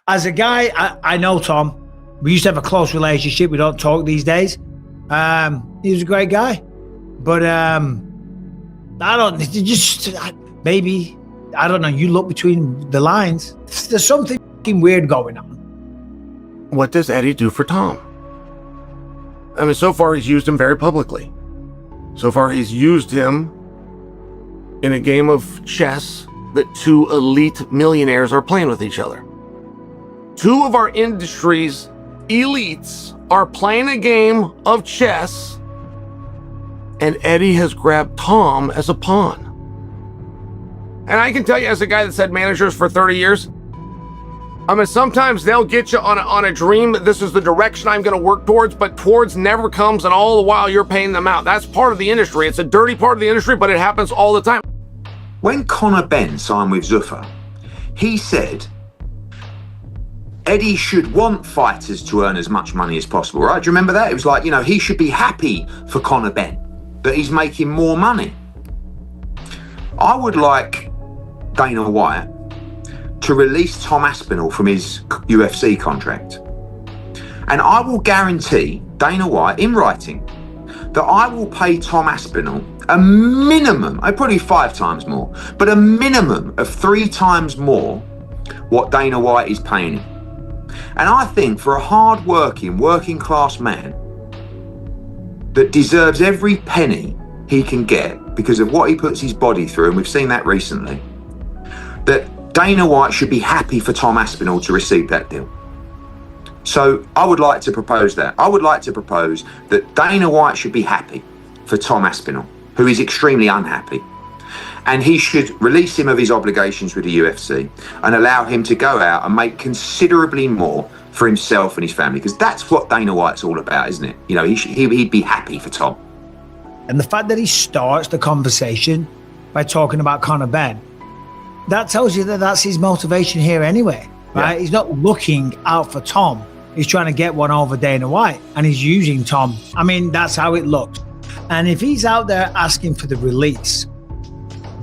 as a guy, I know Tom. We used to have a close relationship. We don't talk these days. He was a great guy. But I don't, just maybe, I don't know, you look between the lines. There's something weird going on. What does Eddie do for Tom? I mean, so far he's used him very publicly. So far he's used him in a game of chess that two elite millionaires are playing with each other. Two of our industry's elites are playing a game of chess, and Eddie has grabbed Tom as a pawn. And I can tell you, as a guy that's had managers for 30 years, I mean, sometimes they'll get you on a dream that this is the direction I'm going to work towards, but towards never comes, and all the while you're paying them out. That's part of the industry. It's a dirty part of the industry, but it happens all the time. When Conor Benn signed with Zuffa, he said Eddie should want fighters to earn as much money as possible, right? Do you remember that? It was like, you know, he should be happy for Conor Benn that he's making more money. I would like Dana White to release Tom Aspinall from his UFC contract. And I will guarantee Dana White in writing that I will pay Tom Aspinall a minimum, probably 5 times more, but a minimum of 3 times more what Dana White is paying him. And I think for a hard-working, working-class man that deserves every penny he can get because of what he puts his body through, and we've seen that recently, that Dana White should be happy for Tom Aspinall to receive that deal. So I would like to propose that. I would like to propose that Dana White should be happy for Tom Aspinall, who is extremely unhappy. And he should release him of his obligations with the UFC and allow him to go out and make considerably more for himself and his family, because that's what Dana White's all about, isn't it? You know, he'd be happy for Tom. And the fact that he starts the conversation by talking about Conor Benn, that tells you that that's his motivation here anyway, right? Yeah. He's not looking out for Tom. He's trying to get one over Dana White, and he's using Tom. I mean, that's how it looks. And if he's out there asking for the release,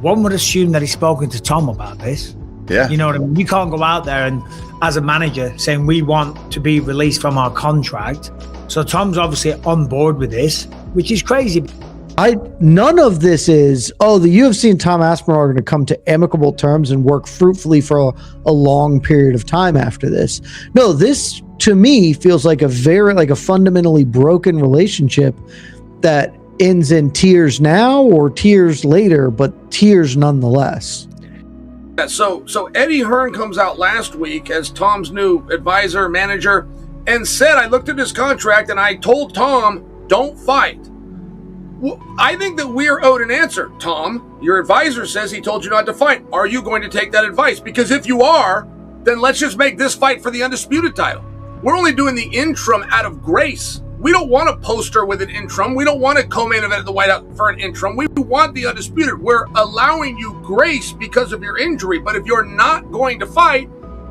one would assume that he's spoken to Tom about this. Yeah. You know what I mean? You can't go out there and, as a manager, saying we want to be released from our contract. So Tom's obviously on board with this, which is crazy. None of this is, the UFC and Tom Aspinall are going to come to amicable terms and work fruitfully for a long period of time after this. No, this to me feels like a fundamentally broken relationship that ends in tears now or tears later, but tears nonetheless. Yeah, so Eddie Hearn comes out last week as Tom's new advisor, manager, and said, I looked at his contract and I told Tom, don't fight. Well, I think that we're owed an answer. Tom, your advisor says he told you not to fight. Are you going to take that advice? Because if you are, then let's just make this fight for the undisputed title. We're only doing the interim out of grace. We don't want a poster with an interim. We don't want a co-main event at the White House for an interim. We want the undisputed. We're allowing you grace because of your injury. But if you're not going to fight,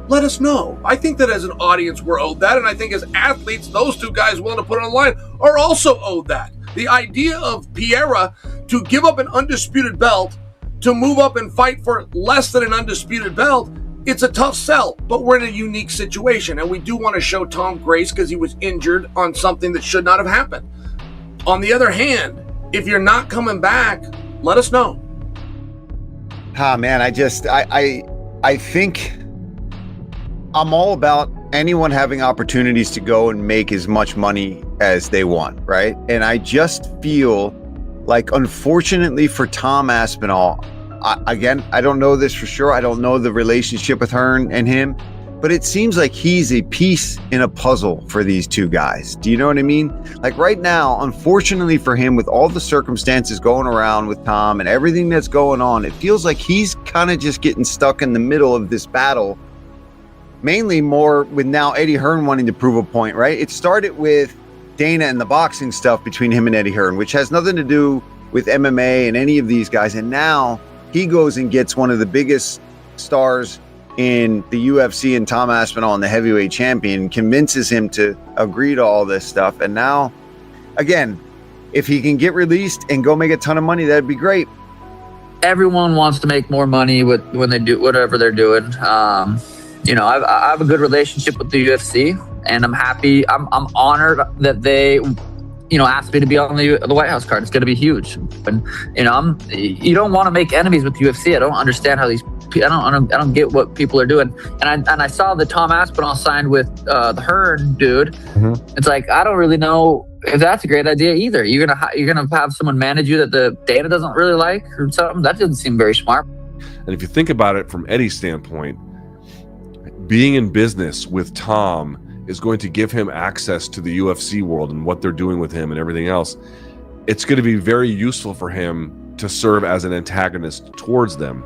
let us know. I think that as an audience, we're owed that. And I think as athletes, those two guys willing to put it on the line are also owed that. The idea of Piera to give up an undisputed belt to move up and fight for less than an undisputed belt, it's a tough sell, but we're in a unique situation, and we do want to show Tom grace because he was injured on something that should not have happened. On the other hand, if you're not coming back, let us know. Man, I think I'm all about anyone having opportunities to go and make as much money as they want, right? And I just feel like, unfortunately for Tom Aspinall, I don't know this for sure. I don't know the relationship with Hearn and him, but it seems like he's a piece in a puzzle for these two guys. Do you know what I mean? Like right now, unfortunately for him, with all the circumstances going around with Tom and everything that's going on, it feels like he's kind of just getting stuck in the middle of this battle. Mainly more with now Eddie Hearn wanting to prove a point, right? It started with Dana and the boxing stuff between him and Eddie Hearn, which has nothing to do with MMA and any of these guys. And now he goes and gets one of the biggest stars in the UFC and Tom Aspinall and the heavyweight champion, convinces him to agree to all this stuff. And now, again, if he can get released and go make a ton of money, that'd be great. Everyone wants to make more money when they do whatever they're doing. I have a good relationship with the UFC, and I'm happy. I'm honored that they, asked me to be on the White House card. It's going to be huge. And you don't want to make enemies with the UFC. I don't understand how I don't get what people are doing. And I saw that Tom Aspinall signed with the Hearn dude. Mm-hmm. It's like, I don't really know if that's a great idea either. You're gonna have someone manage you that the Dana doesn't really like or something. That doesn't seem very smart. And if you think about it from Eddie's standpoint, being in business with Tom is going to give him access to the UFC world and what they're doing with him and everything else. It's going to be very useful for him to serve as an antagonist towards them.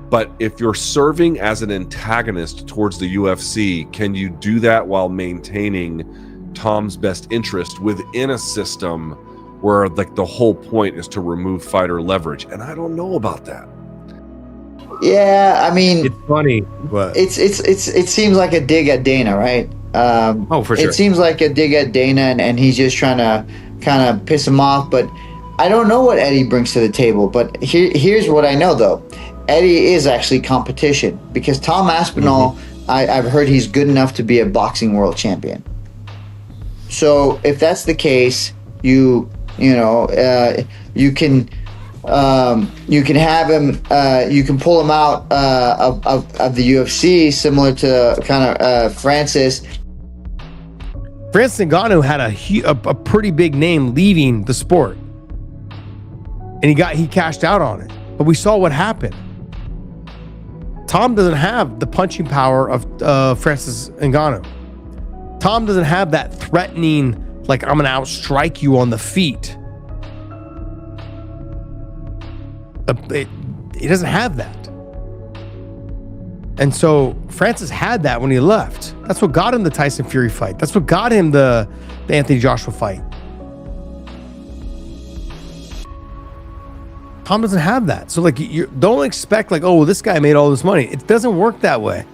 But if you're serving as an antagonist towards the UFC, can you do that while maintaining Tom's best interest within a system where like the whole point is to remove fighter leverage? And I don't know about that. Yeah, I mean, it's funny, but it seems like a dig at Dana, right? For sure. It seems like a dig at Dana, and he's just trying to kind of piss him off. But I don't know what Eddie brings to the table. But here's what I know, though. Eddie is actually competition, because Tom Aspinall, I've heard he's good enough to be a boxing world champion. So if that's the case, you can have him, you can pull him out of the UFC, similar to kind of Francis Ngannou had a pretty big name leaving the sport, and he cashed out on it. But we saw what happened. Tom doesn't have the punching power of Francis Ngannou. Tom doesn't have that threatening, like, I'm gonna outstrike you on the feet. He doesn't have that. And so Francis had that when he left. That's what got him the Tyson Fury fight. That's what got him the Anthony Joshua fight. Tom doesn't have that. So like, you don't expect like, oh, this guy made all this money. It doesn't work that way.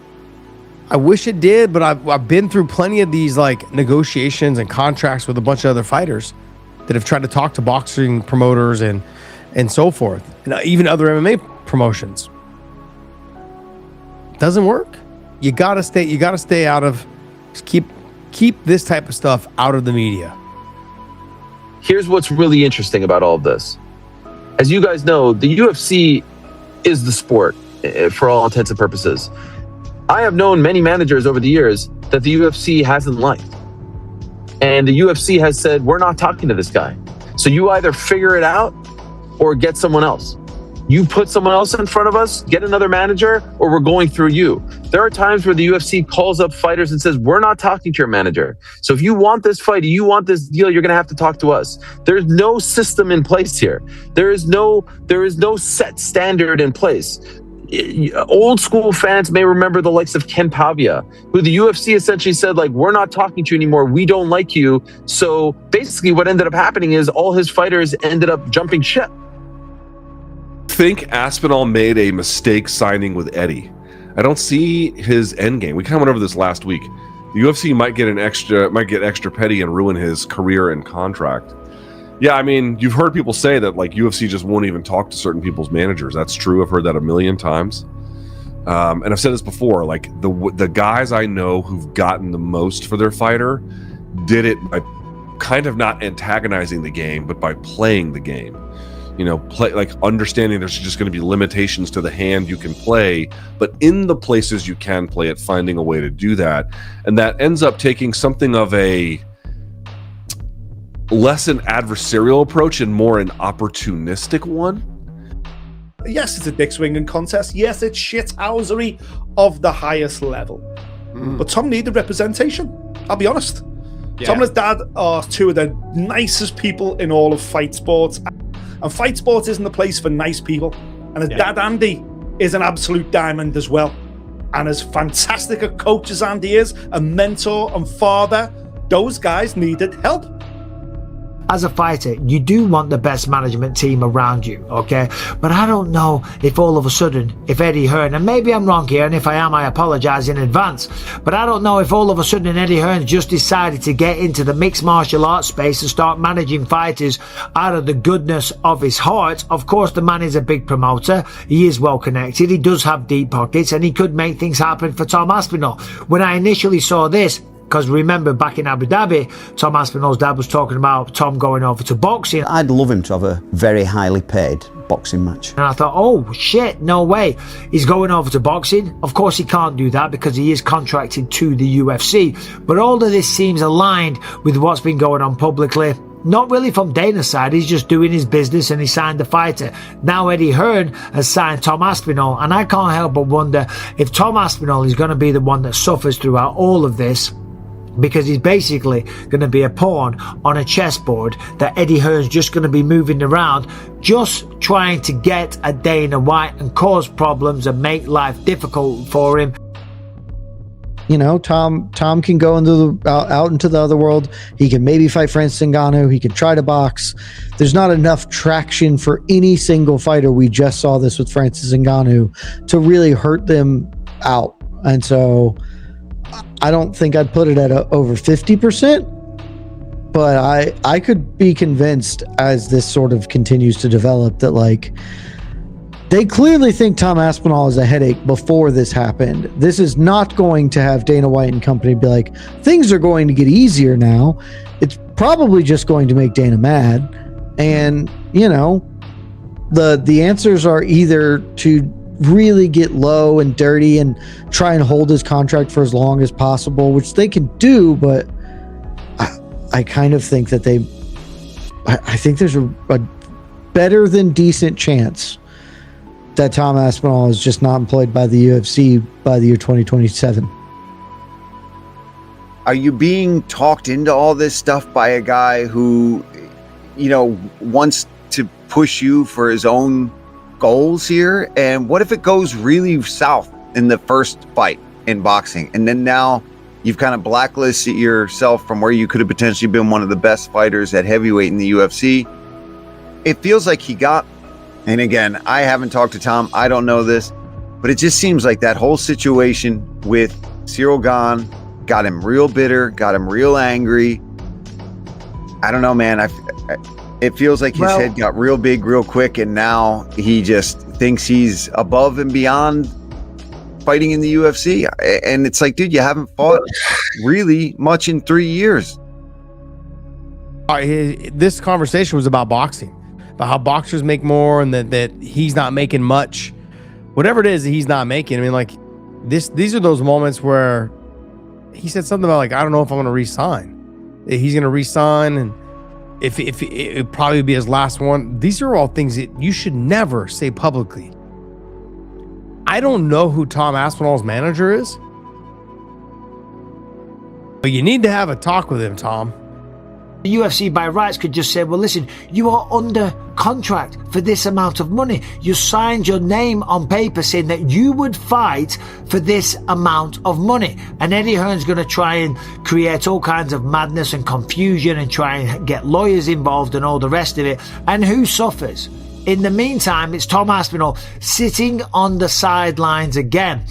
I wish it did, but I've been through plenty of these like negotiations and contracts with a bunch of other fighters that have tried to talk to boxing promoters and so forth, and even other MMA promotions. Doesn't work. You gotta stay out of, keep this type of stuff out of the media. Here's what's really interesting about all of this. As you guys know, the UFC is the sport for all intents and purposes. I have known many managers over the years that the UFC hasn't liked. And the UFC has said, we're not talking to this guy. So you either figure it out or get someone else. You put someone else in front of us, get another manager, or we're going through you. There are times where the UFC calls up fighters and says, we're not talking to your manager. So if you want this fight, you want this deal, you're going to have to talk to us. There's no system in place here. There is no set standard in place. Old school fans may remember the likes of Ken Pavia, who the UFC essentially said, like, we're not talking to you anymore. We don't like you. So basically what ended up happening is all his fighters ended up jumping ship. Think Aspinall made a mistake signing with Eddie. I don't see his end game. We kind of went over this last week. The UFC might get extra petty and ruin his career and contract. Yeah, I mean, you've heard people say that like UFC just won't even talk to certain people's managers. That's true. I've heard that a million times. And I've said this before, like the guys I know who've gotten the most for their fighter did it by kind of not antagonizing the game, but by playing the game. Like understanding there's just going to be limitations to the hand you can play, but in the places you can play it, finding a way to do that. And that ends up taking something of a less an adversarial approach and more an opportunistic one. Yes, it's a dick swinging contest. Yes, it's shithousery of the highest level. But Tom needed representation. I'll be honest. Yeah. Tom and his dad are two of the nicest people in all of fight sports. And fight sports isn't the place for nice people. And his dad, Andy, is an absolute diamond as well. And as fantastic a coach as Andy is, a mentor and father, those guys needed help. as a fighter, you do want the best management team around you, okay? But I don't know if all of a sudden, if Eddie Hearn, and maybe I'm wrong here, and if I am, I apologize in advance, but I don't know if all of a sudden Eddie Hearn just decided to get into the mixed martial arts space and start managing fighters out of the goodness of his heart. Of course, the man is a big promoter. He is well connected. He does have deep pockets, and he could make things happen for Tom Aspinall. When I initially saw this, because remember, back in Abu Dhabi, Tom Aspinall's dad was talking about Tom going over to boxing. I'd love him to have a very highly paid boxing match. And I thought, oh shit, no way. He's going over to boxing. Of course he can't do that because he is contracted to the UFC. But all of this seems aligned with what's been going on publicly. Not really from Dana's side, he's just doing his business and he signed the fighter. Now Eddie Hearn has signed Tom Aspinall, and I can't help but wonder if Tom Aspinall is going to be the one that suffers throughout all of this, because he's basically going to be a pawn on a chessboard that Eddie Hearn's just going to be moving around, just trying to get at Dana White and cause problems and make life difficult for him. You know, Tom can go into out into the other world. He can maybe fight Francis Ngannou. He can try to box. There's not enough traction for any single fighter. We just saw this with Francis Ngannou to really hurt them out. And so I don't think I'd put it at over 50%, but I could be convinced as this sort of continues to develop that, like, they clearly think Tom Aspinall is a headache before this happened. This is not going to have Dana White and company be like, things are going to get easier now. It's probably just going to make Dana mad. And, you know, the answers are either to really get low and dirty and try and hold his contract for as long as possible, which they can do, but I kind of think that I think there's a better than decent chance that Tom Aspinall is just not employed by the UFC by the year 2027. Are you being talked into all this stuff by a guy who, you know, wants to push you for his own goals here? And what if it goes really south in the first fight in boxing, and then now you've kind of blacklisted yourself from where you could have potentially been one of the best fighters at heavyweight in the UFC? It feels like he got, and again, I haven't talked to Tom, I don't know this, but it just seems like that whole situation with Ciryl Gane got him real bitter, got him real angry. I don't know, man. It feels like his head got real big real quick, and now he just thinks he's above and beyond fighting in the UFC. And it's like, dude, you haven't fought really much in 3 years. This conversation was about boxing, about how boxers make more and that he's not making much. Whatever it is that he's not making. I mean, like, these are those moments where he said something about, like, I don't know if I'm going to re-sign. He's going to re-sign, and if it'd probably be his last one. These are all things that you should never say publicly. I don't know who Tom Aspinall's manager is, but you need to have a talk with him, Tom. The UFC by rights could just say, well, listen, you are under contract for this amount of money. You signed your name on paper saying that you would fight for this amount of money. And Eddie Hearn's going to try and create all kinds of madness and confusion and try and get lawyers involved and all the rest of it. And who suffers? In the meantime, it's Tom Aspinall sitting on the sidelines again.